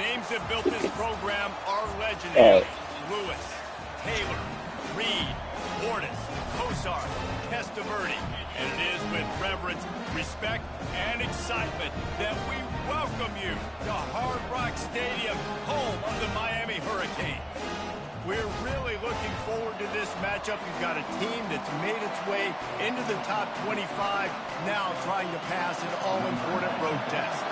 names that built this program are legendary. Lewis, Taylor, Reed, Portis, Kosar, Testaverde. And it is with reverence, respect, and excitement that we welcome you to Hard Rock Stadium, home of the Miami Hurricane. We're really looking forward to this matchup. You've got a team that's made its way into the top 25, now trying to pass an all-important road test.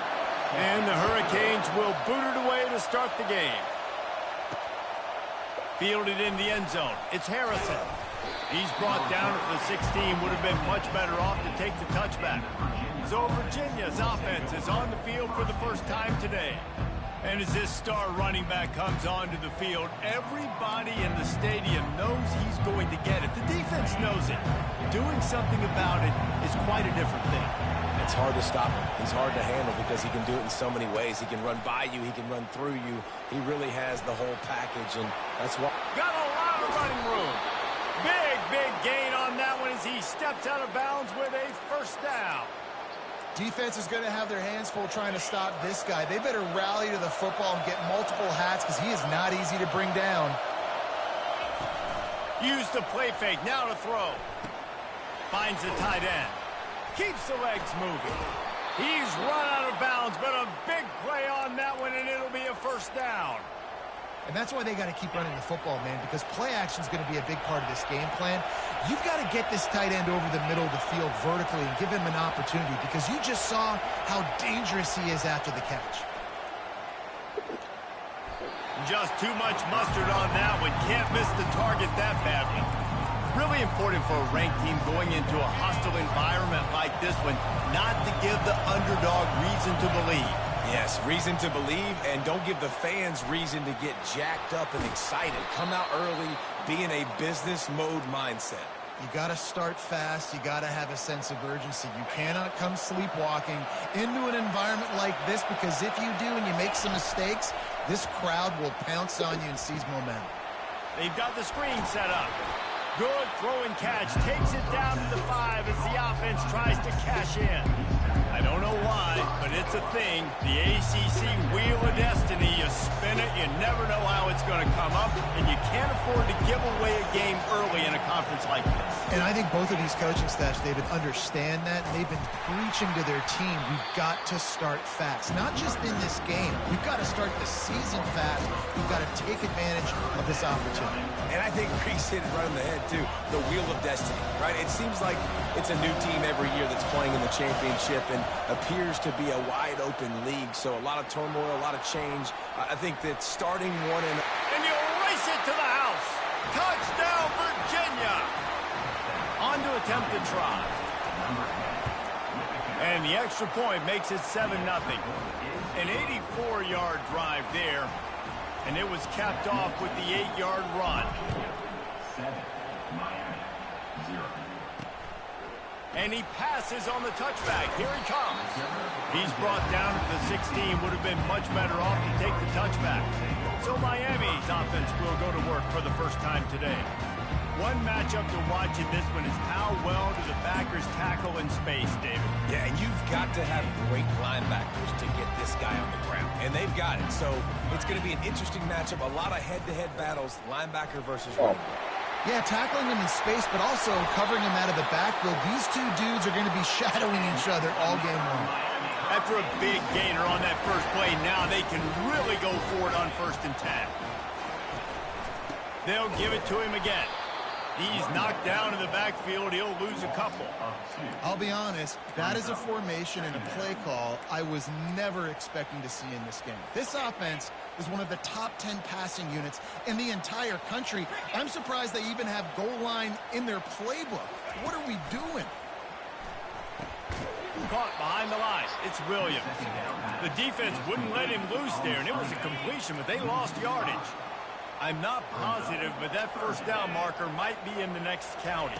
And the Hurricanes will boot it away to start the game. Fielded in the end zone. It's Harrison. He's brought down at the 16. Would have been much better off to take the touchback. So Virginia's offense is on the field for the first time today. And as this star running back comes onto the field, everybody in the stadium knows he's going to get it. The defense knows it. Doing something about it is quite a different thing. It's hard to stop him. He's hard to handle because he can do it in so many ways. He can run by you. He can run through you. He really has the whole package, and that's why. Got a lot of running room. Big gain on that one as he steps out of bounds with a first down. Defense is going to have their hands full trying to stop this guy. They better rally to the football and get multiple hats because he is not easy to bring down. Use the play fake. Now to throw. Finds the tight end. Keeps the legs moving. He's run out of bounds, but a big play on that one, and it'll be a first down. And that's why they got to keep running the football, man, because play action is going to be a big part of this game plan. You've got to get this tight end over the middle of the field vertically and give him an opportunity because you just saw how dangerous he is after the catch. Just too much mustard on that one. Can't miss the target that badly. Really important for a ranked team going into a hostile environment like this one not to give the underdog reason to believe. Yes, reason to believe, and don't give the fans reason to get jacked up and excited. Come out early, be in a business mode mindset. You got to start fast. You got to have a sense of urgency. You cannot come sleepwalking into an environment like this because if you do and you make some mistakes, this crowd will pounce on you and seize momentum. They've got the screen set up. Good throw and catch. Takes it down to the 5 as the offense tries to cash in. I don't know why, but it's a thing. The ACC Wheel of Destiny, you spin it, you never know how it's going to come up, and you can't afford to give away a game early in a conference like this. And I think both of these coaching staffs, David, understand that, and they've been preaching to their team, we've got to start fast. Not just in this game. We've got to start the season fast. We've got to take advantage of this opportunity. And I think Reese hit it right on the head, too. The Wheel of Destiny, right? It seems like it's a new team every year that's playing in the championship and appears to be a wide-open league. So a lot of turmoil, a lot of change. I think that starting one and you race it to the house. Touchdown, Virginia. On to attempt to try. And the extra point makes it 7-0. An 84-yard drive there. And it was capped off with the 8-yard run. And he passes on the touchback. Here he comes. He's brought down to the 16. Would have been much better off to take the touchback. So Miami's offense will go to work for the first time today. One matchup to watch in this one is how well do the backers tackle in space, David. Yeah, and you've got to have great linebackers to get this guy on the ground. And they've got it. So it's going to be an interesting matchup. A lot of head-to-head battles, linebacker versus running back. Yeah, tackling him in space, but also covering him out of the backfield. These two dudes are going to be shadowing each other all game long. After a big gainer on that first play, now they can really go for it on 1st and 10. They'll give it to him again. He's knocked down in the backfield. He'll lose a couple. I'll be honest, that is a formation and a play call I was never expecting to see in this game. This offense is one of the top 10 passing units in the entire country. I'm surprised they even have goal line in their playbook. What are we doing? Caught behind the line. It's Williams. The defense wouldn't let him loose there, and it was a completion, but they lost yardage. I'm not positive, but that first down marker might be in the next county.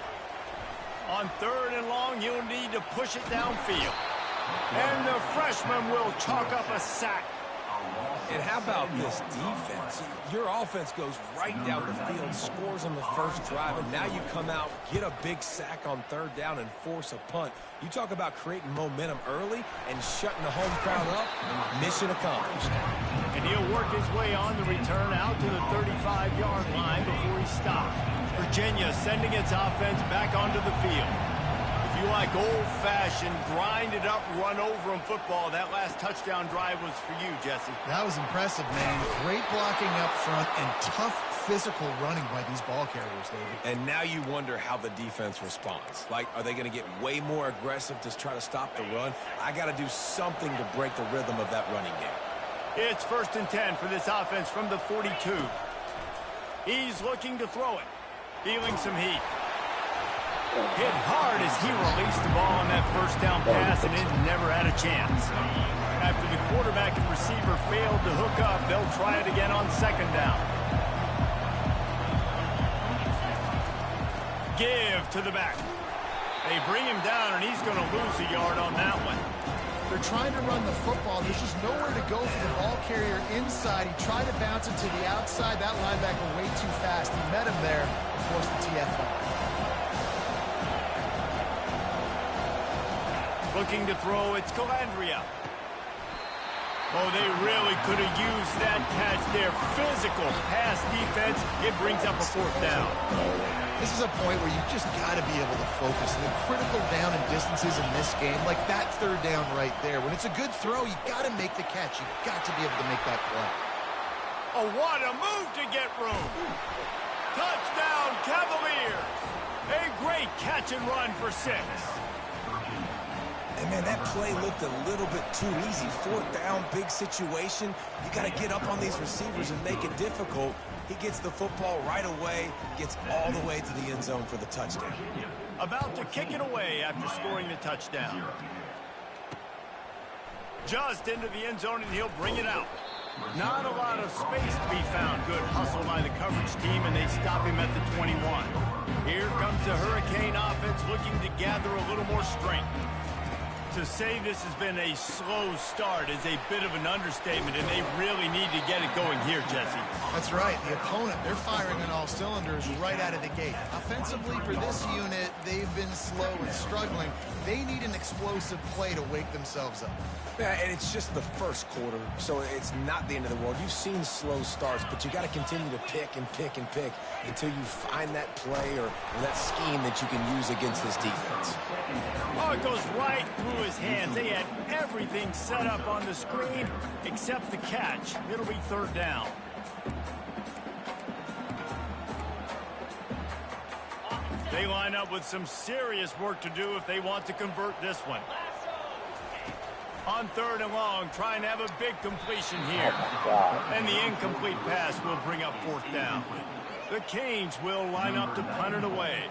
On 3rd and long, you'll need to push it downfield. And the freshman will chalk up a sack. And how about this defense? Your offense goes right down the field, scores on the first drive, and now you come out, get a big sack on 3rd down, and force a punt. You talk about creating momentum early and shutting the home crowd up. Mission accomplished. And he'll work his way on the return out to the 35-yard line before he stopped. Virginia sending its offense back onto the field. If you like old-fashioned, grind-it-up, run-over-'em football, that last touchdown drive was for you, Jesse. That was impressive, man. Great blocking up front and tough physical running by these ball carriers, David. And now you wonder how the defense responds. Like, are they going to get way more aggressive to try to stop the run? I got to do something to break the rhythm of that running game. It's 1st and 10 for this offense from the 42. He's looking to throw it. Feeling some heat. Hit hard as he released the ball on that first down pass, and it never had a chance. After the quarterback and receiver failed to hook up, they'll try it again on 2nd down. Give to the back. They bring him down, and he's going to lose a yard on that one. They're trying to run the football. There's just nowhere to go for the ball carrier inside. He tried to bounce it to the outside. That linebacker way too fast. He met him there and forced the TFL. Looking to throw, it's Calandria. Oh, they really could have used that catch there. Physical pass defense. It brings up a 4th down. This is a point where you just got to be able to focus. And the critical down and distances in this game, like that 3rd down right there. When it's a good throw, you got to make the catch. You got to be able to make that play. Oh, what a move to get room. Touchdown, Cavaliers. A great catch and run for 6. And, man, that play looked a little bit too easy. 4th down, big situation. You got to get up on these receivers and make it difficult. He gets the football right away, gets all the way to the end zone for the touchdown. About to kick it away after scoring the touchdown. Just into the end zone, and he'll bring it out. Not a lot of space to be found. Good hustle by the coverage team, and they stop him at the 21. Here comes the Hurricane offense looking to gather a little more strength. To say this has been a slow start is a bit of an understatement, and they really need to get it going here, Jesse. That's right. The opponent, they're firing on all cylinders right out of the gate. Offensively, for this unit, they've been slow and struggling. They need an explosive play to wake themselves up. Yeah, and it's just the first quarter, so it's not the end of the world. You've seen slow starts, but you got to continue to pick and pick and pick until you find that play or that scheme that you can use against this defense. Oh, it goes right through his hands. They had everything set up on the screen except the catch. It'll be 3rd down. They line up with some serious work to do if they want to convert this one. On 3rd and long, trying to have a big completion here. And the incomplete pass will bring up 4th down. The Canes will line up to punt it away.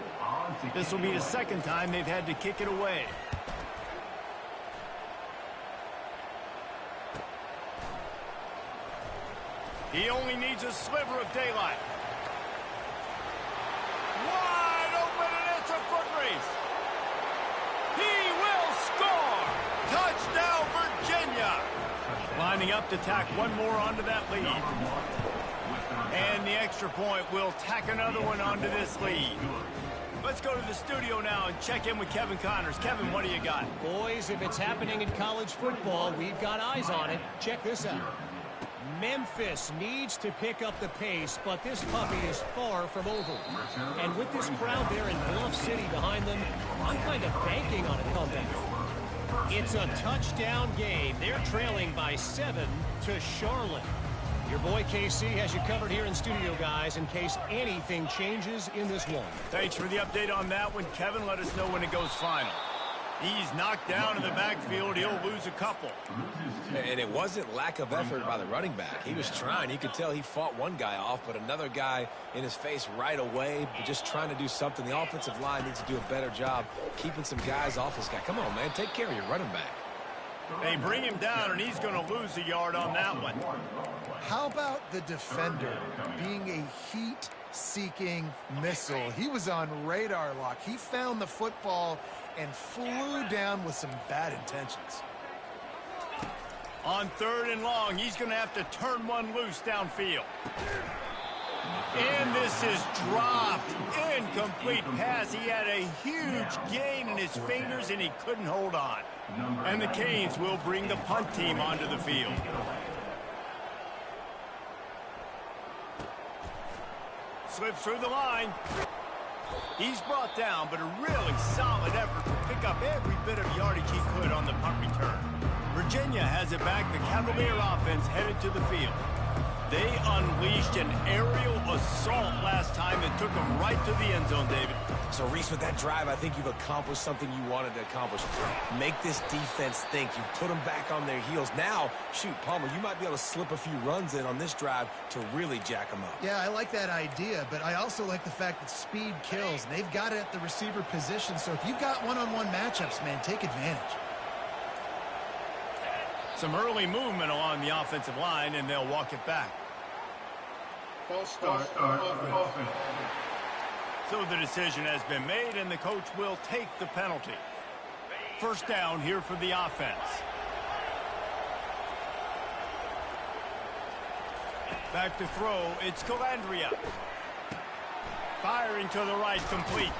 This will be the 2nd time they've had to kick it away. He only needs a sliver of daylight. Wide open, and it's a foot race. He will score! Touchdown, Virginia! Lining up to tack one more onto that lead. And the extra point will tack another one onto this lead. Let's go to the studio now and check in with Kevin Connors. Kevin, what do you got? Boys, if it's happening in college football, we've got eyes on it. Check this out. Memphis needs to pick up the pace, but this puppy is far from over. And with this crowd there in Bluff City behind them, I'm kind of banking on a comeback. It's a touchdown game. They're trailing by 7 to Charlotte. Your boy KC has you covered here in studio, guys, in case anything changes in this one. Thanks for the update on that one, Kevin. Let us know when it goes final. He's knocked down in the backfield. He'll lose a couple. And it wasn't lack of effort by the running back. He was trying. You could tell he fought one guy off, but another guy in his face right away, just trying to do something. The offensive line needs to do a better job keeping some guys off this guy. Come on, man. Take care of your running back. They bring him down, and he's going to lose a yard on that one. How about the defender being a heat-seeking missile? He was on radar lock. He found the football and flew down with some bad intentions. On 3rd and long, he's going to have to turn one loose downfield. And this is dropped. Incomplete pass. He had a huge gain in his fingers, and he couldn't hold on. And the Canes will bring the punt team onto the field. slips through the line. He's brought down, but a really solid effort to pick up every bit of yardage he could on the punt return. Virginia has it back. The Cavalier offense headed to the field. They unleashed an aerial assault last time that took them right to the end zone, David. So, Reese, with that drive, I think you've accomplished something you wanted to accomplish. Make this defense think. You put them back on their heels. Now, shoot, Palmer, you might be able to slip a few runs in on this drive to really jack them up. Yeah, I like that idea, but I also like the fact that speed kills. And they've got it at the receiver position, so if you've got one-on-one matchups, man, take advantage. Some early movement along the offensive line, and they'll walk it back. False start offense. So the decision has been made, and the coach will take the penalty. First down here for the offense. Back to throw, it's Calandria. Firing to the right, complete.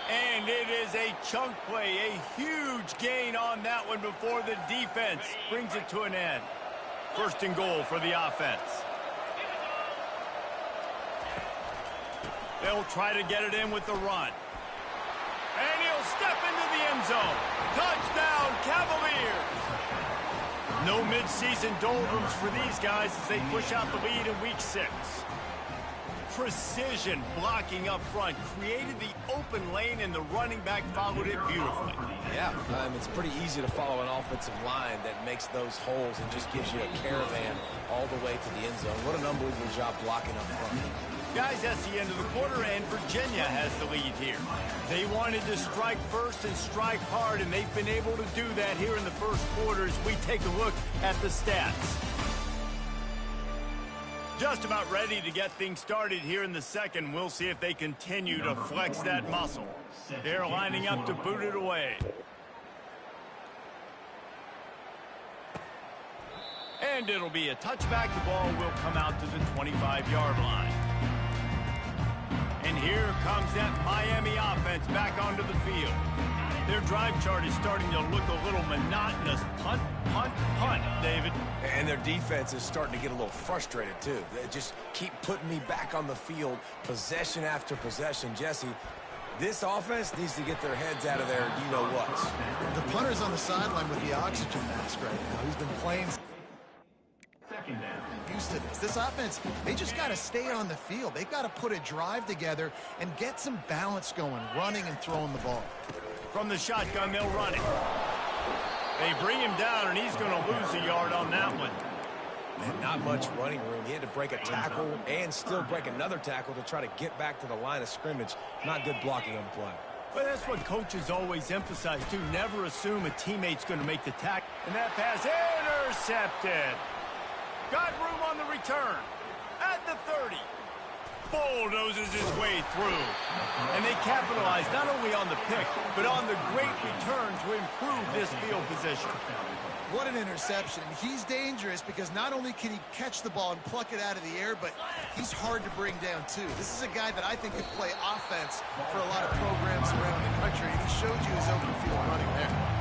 And it is a chunk play, a huge gain on that one before the defense brings it to an end. First and goal for the offense. They'll try to get it in with the run. And he'll step into the end zone. Touchdown, Cavaliers! No midseason doldrums for these guys as they push out the lead in week 6. Precision blocking up front created the open lane, and the running back followed it beautifully. Yeah, it's pretty easy to follow an offensive line that makes those holes and just gives you a caravan all the way to the end zone. What an unbelievable job blocking up front. Guys, that's the end of the quarter, and Virginia has the lead here. They wanted to strike first and strike hard, and they've been able to do that here in the first quarter as we take a look at the stats. Just about ready to get things started here in the second. We'll see if they continue to flex that muscle. They're lining up to boot it away. And it'll be a touchback. The ball will come out to the 25-yard line. And here comes that Miami offense back onto the field. Their drive chart is starting to look a little monotonous. Punt, punt, punt, David. And their defense is starting to get a little frustrated, too. They just keep putting me back on the field, possession after possession. Jesse, this offense needs to get their heads out of their you-know-whats. The punter's on the sideline with the oxygen mask right now. He's been playing used to this. This offense, they just got to stay on the field. They've got to put a drive together and get some balance going, running and throwing the ball. From the shotgun, they'll run it. They bring him down, and he's going to lose a yard on that one. Man, not much running room. He had to break a tackle and still break another tackle to try to get back to the line of scrimmage. Not good blocking on the play. Well, that's what coaches always emphasize, too. Never assume a teammate's going to make the tackle. And that pass intercepted. Got room on the return. At the 30. Bulldozes his way through. And they capitalize not only on the pick, but on the great return to improve this field position. What an interception. He's dangerous because not only can he catch the ball and pluck it out of the air, but he's hard to bring down, too. This is a guy that I think could play offense for a lot of programs around the country, and he showed you his open field running there.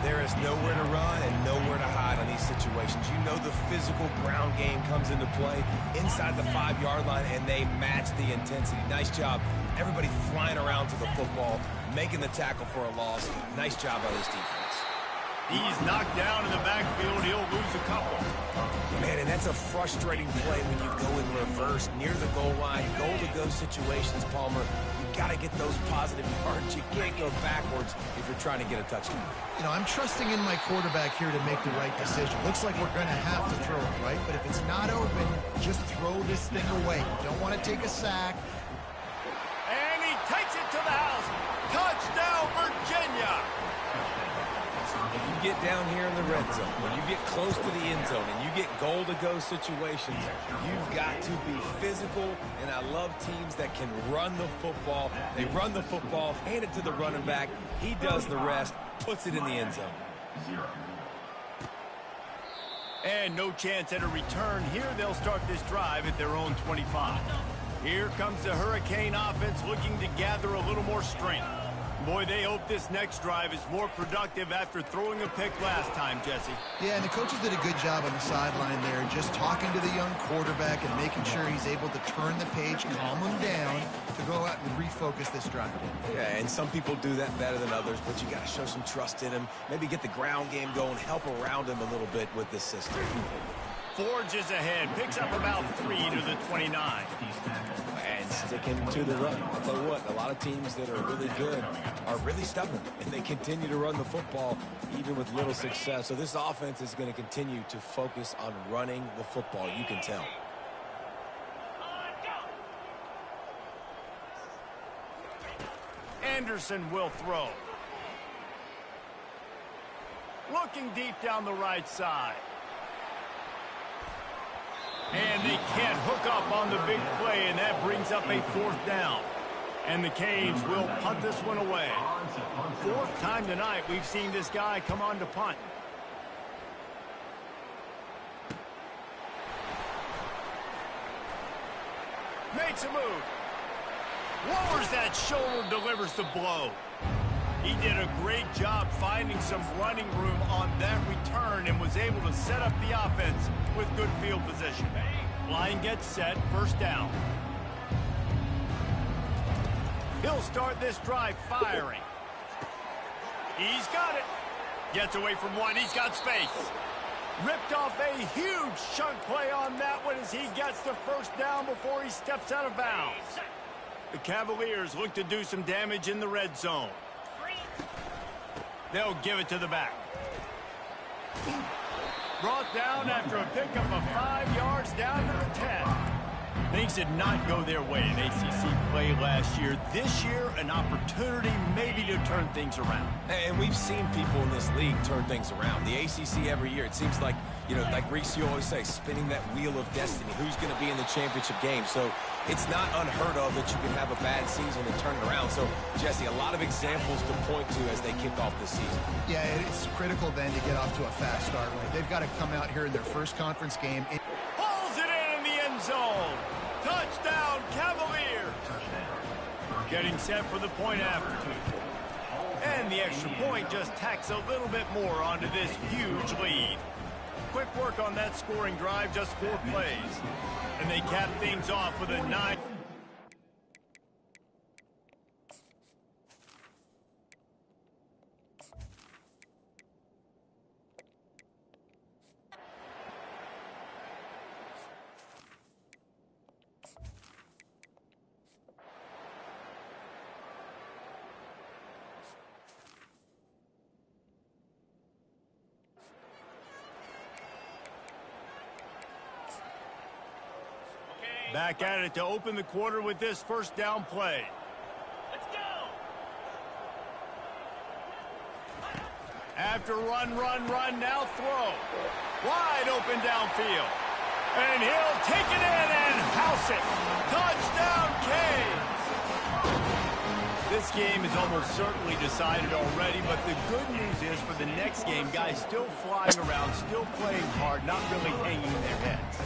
There is nowhere to run and nowhere to hide on these situations. You know the physical ground game comes into play inside the 5-yard line, and they match the intensity. Nice job. Everybody flying around to the football, making the tackle for a loss. Nice job by this defense. He's knocked down in the backfield. He'll lose a couple. Man, and that's a frustrating play when you go in reverse near the goal line, goal-to-go situations, Palmer. You've got to get those positive yards. You can't go backwards if you're trying to get a touchdown. You know, I'm trusting in my quarterback here to make the right decision. Looks like we're going to have to throw it, right? But if it's not open, just throw this thing away. You don't want to take a sack. And he takes it to the house. Touchdown, Virginia. When you get down here in the red zone, when you get close to the end zone, and you get goal-to-go situations, you've got to be physical, and I love teams that can run the football. They run the football, hand it to the running back. He does the rest, puts it in the end zone. And no chance at a return here. They'll start this drive at their own 25. Here comes the Hurricane offense looking to gather a little more strength. Boy, they hope this next drive is more productive after throwing a pick last time, Jesse. Yeah, and the coaches did a good job on the sideline there, just talking to the young quarterback and making sure he's able to turn the page, calm him down, to go out and refocus this drive. Yeah, and some people do that better than others, but you got to show some trust in him, maybe get the ground game going, help around him a little bit with this system. Forges ahead, picks up about 3 to the 29. And sticking to the run. I'll tell you what, a lot of teams that are really good are really stubborn, and they continue to run the football even with little success. So this offense is going to continue to focus on running the football. You can tell. Anderson will throw. Looking deep down the right side. And they can't hook up on the big play, and that brings up a 4th down. And the Canes will punt this one away. 4th time tonight we've seen this guy come on to punt. Makes a move. Lowers that shoulder, delivers the blow. He did a great job finding some running room on that return and was able to set up the offense with good field position. Line gets set, 1st down. He'll start this drive firing. He's got it. Gets away from one. He's got space. Ripped off a huge chunk play on that one as he gets the 1st down before he steps out of bounds. The Cavaliers look to do some damage in the red zone. They'll give it to the back. Brought down after a pickup of 5 yards down to the 10. Things did not go their way in ACC play last year. This year, an opportunity maybe to turn things around. And we've seen people in this league turn things around. The ACC every year, it seems like, you know, like Reese, you always say, spinning that wheel of destiny. Who's going to be in the championship game? So it's not unheard of that you can have a bad season and turn it around. So, Jesse, a lot of examples to point to as they kick off the season. Yeah, it's critical then to get off to a fast start. Right? They've got to come out here in their first conference game. Pulls it in the end zone. Touchdown, Cavaliers. Getting set for the point after. And the extra point just tacks a little bit more onto this huge lead. Quick work on that scoring drive, just 4 plays. And they cap things off with a 9. Back at it to open the quarter with this 1st down play. Let's go! After run, now throw. Wide open downfield. And he'll take it in and house it. Touchdown, Canes! This game is almost certainly decided already, but the good news is for the next game, guys still flying around, still playing hard, not really hanging their heads.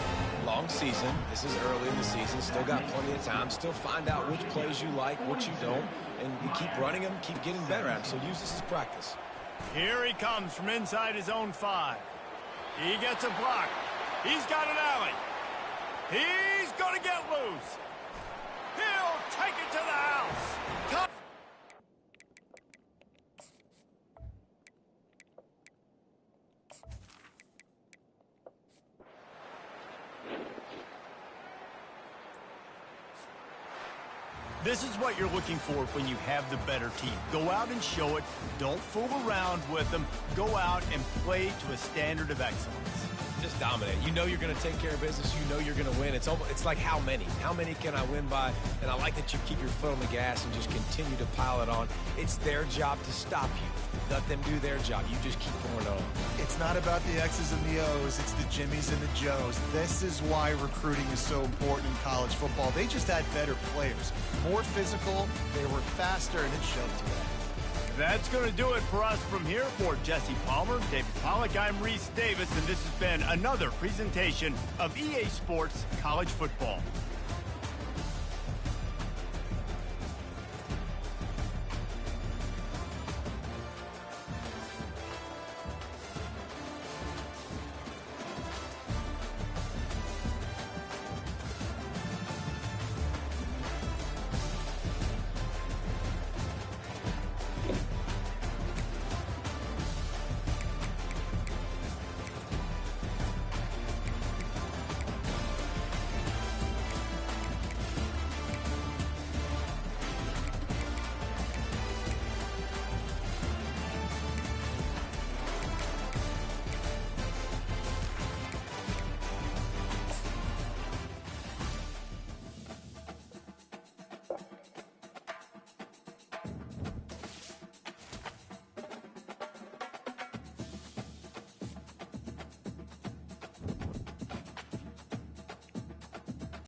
Long season. This is early in the season. Still got plenty of time. Still find out which plays you like, which you don't, and you keep running them, keep getting better at them. So use this as practice. Here he comes from inside his own 5. He gets a block. He's got an alley. He's going to get loose. He'll take it to the house. This is what you're looking for when you have the better team. Go out and show it. Don't fool around with them. Go out and play to a standard of excellence. Just dominate. You know you're going to take care of business. You know you're going to win. It's like how many? How many can I win by? And I like that you keep your foot on the gas and just continue to pile it on. It's their job to stop you. Let them do their job. You just keep going on. It's not about the X's and the O's. It's the Jimmies and the Joes. This is why recruiting is so important in college football. They just had better players. More physical. They were faster, and it showed today. That's going to do it for us from here. For Jesse Palmer, David Pollack, I'm Reese Davis, and this has been another presentation of EA Sports College Football.